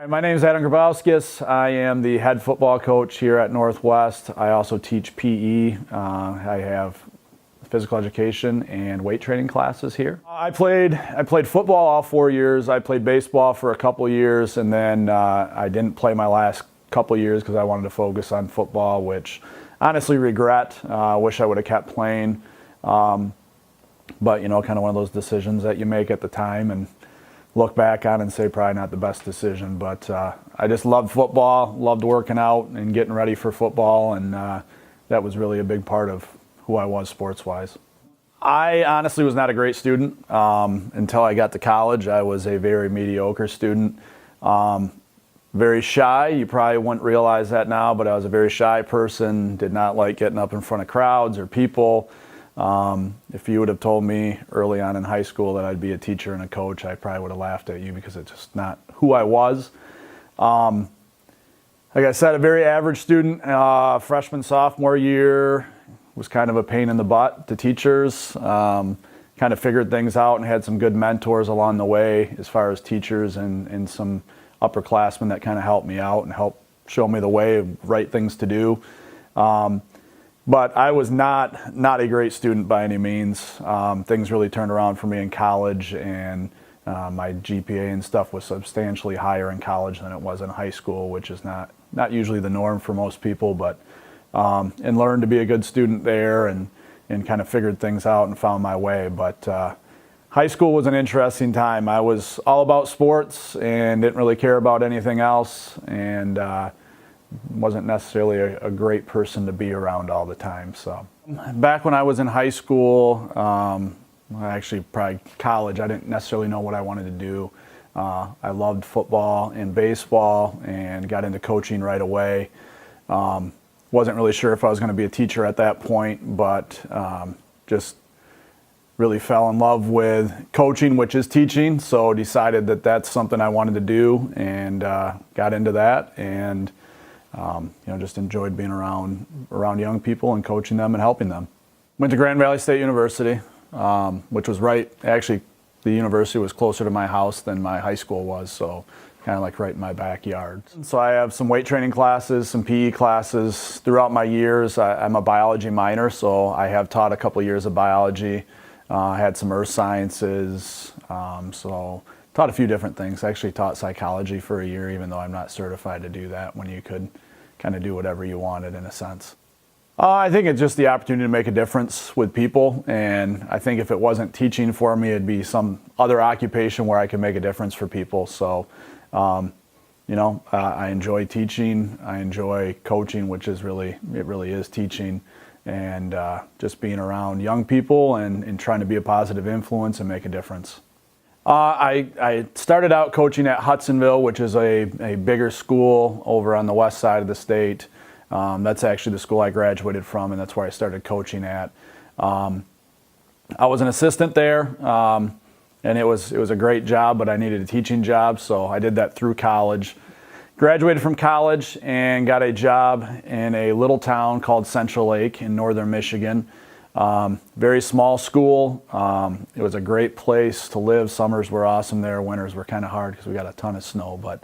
My name is Adam Grabowskis. I am the head football coach here at Northwest. I also teach PE. I have physical education and weight training classes here. I played football all 4 years. I played baseball for a couple years, and then I didn't play my last couple years because I wanted to focus on football, which honestly regret. Wish I would have kept playing. But kind of one of those decisions that you make at the time and look back on and say probably not the best decision. But I just loved football, loved working out and getting ready for football, and that was really a big part of who I was sports-wise. I honestly was not a great student until I got to college. I was a very mediocre student. Very shy. You probably wouldn't realize that now, but I was a very shy person, did not like getting up in front of crowds or people. If you would have told me early on in high school that I'd be a teacher and a coach, I probably would have laughed at you because it's just not who I was. Like I said, a very average student. Freshman, sophomore year was kind of a pain in the butt to teachers. Kind of figured things out and had some good mentors along the way as far as teachers and some upperclassmen that kind of helped me out and helped show me the way of right things to do. But I was not a great student by any means. Things really turned around for me in college, and my GPA and stuff was substantially higher in college than it was in high school, which is not usually the norm for most people. But and learned to be a good student there and kind of figured things out and found my way. But high school was an interesting time. I was all about sports and didn't really care about anything else, and wasn't necessarily a great person to be around all the time. So back when I was in high school, actually probably college, I didn't necessarily know what I wanted to do. I loved football and baseball and got into coaching right away. Wasn't really sure if I was going to be a teacher at that point, but just really fell in love with coaching, which is teaching, so decided that that's something I wanted to do, and got into that, and just enjoyed being around young people and coaching them and helping them. Went to Grand Valley State University, which was actually the university was closer to my house than my high school was, so kind of like right in my backyard. So I have some weight training classes, some PE classes throughout my years. I'm a biology minor, so I have taught a couple years of biology. I had some earth sciences, so taught a few different things. I actually taught psychology for a year, even though I'm not certified to do that, when you could kind of do whatever you wanted in a sense. I think it's just the opportunity to make a difference with people, and I think if it wasn't teaching for me, it'd be some other occupation where I could make a difference for people. So, I enjoy teaching. I enjoy coaching, which is really is teaching, and just being around young people and trying to be a positive influence and make a difference. I started out coaching at Hudsonville, which is a bigger school over on the west side of the state. That's actually the school I graduated from, and that's where I started coaching at. I was an assistant there, and it was a great job, but I needed a teaching job, so I did that through college. Graduated from college and got a job in a little town called Central Lake in northern Michigan. Very small school. It was a great place to live. Summers were awesome there. Winters were kind of hard because we got a ton of snow. But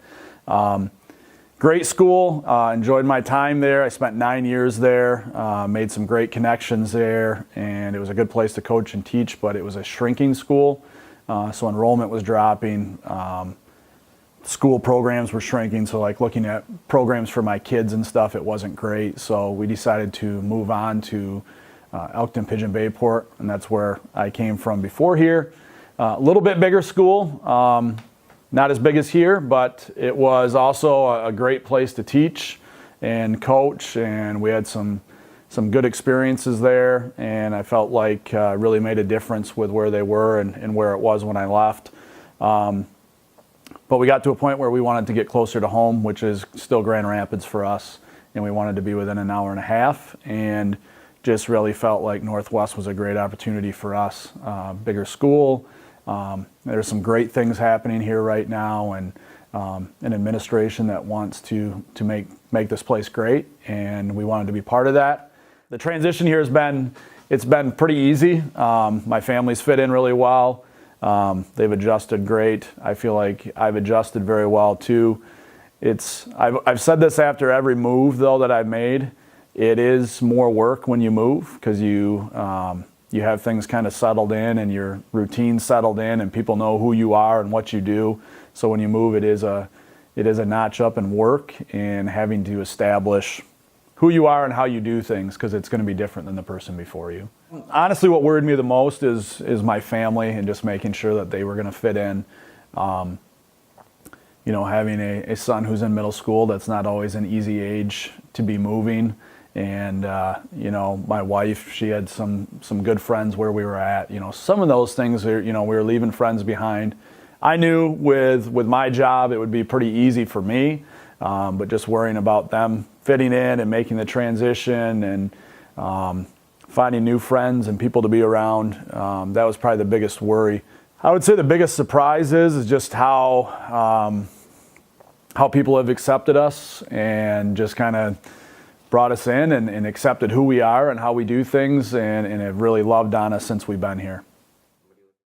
great school. Enjoyed my time there. I spent 9 years there. Made some great connections there, and it was a good place to coach and teach. But it was a shrinking school, so enrollment was dropping. School programs were shrinking, so like looking at programs for my kids and stuff, it wasn't great. So we decided to move on to Elkton Pigeon Bayport, and that's where I came from before here. A little bit bigger school, not as big as here, but it was also a great place to teach and coach, and we had some good experiences there, and I felt like really made a difference with where they were and where it was when I left. But we got to a point where we wanted to get closer to home, which is still Grand Rapids for us, and we wanted to be within an hour and a half, and just really felt like Northwest was a great opportunity for us. Bigger school. There's some great things happening here right now, and an administration that wants to make this place great, and we wanted to be part of that. The transition here it's been pretty easy. My family's fit in really well. They've adjusted great. I feel like I've adjusted very well too. I've said this after every move though that I've made. It is more work when you move because you have things kind of settled in and your routine settled in and people know who you are and what you do. So when you move, it is a notch up in work and having to establish who you are and how you do things because it's going to be different than the person before you. Honestly, what worried me the most is my family and just making sure that they were going to fit in. Having a son who's in middle school, that's not always an easy age to be moving. And, my wife, she had some good friends where we were at. Some of those things, we were leaving friends behind. I knew with my job it would be pretty easy for me, but just worrying about them fitting in and making the transition and finding new friends and people to be around, that was probably the biggest worry. I would say the biggest surprise is just how people have accepted us and just kind of brought us in and accepted who we are and how we do things and have really loved on us since we've been here.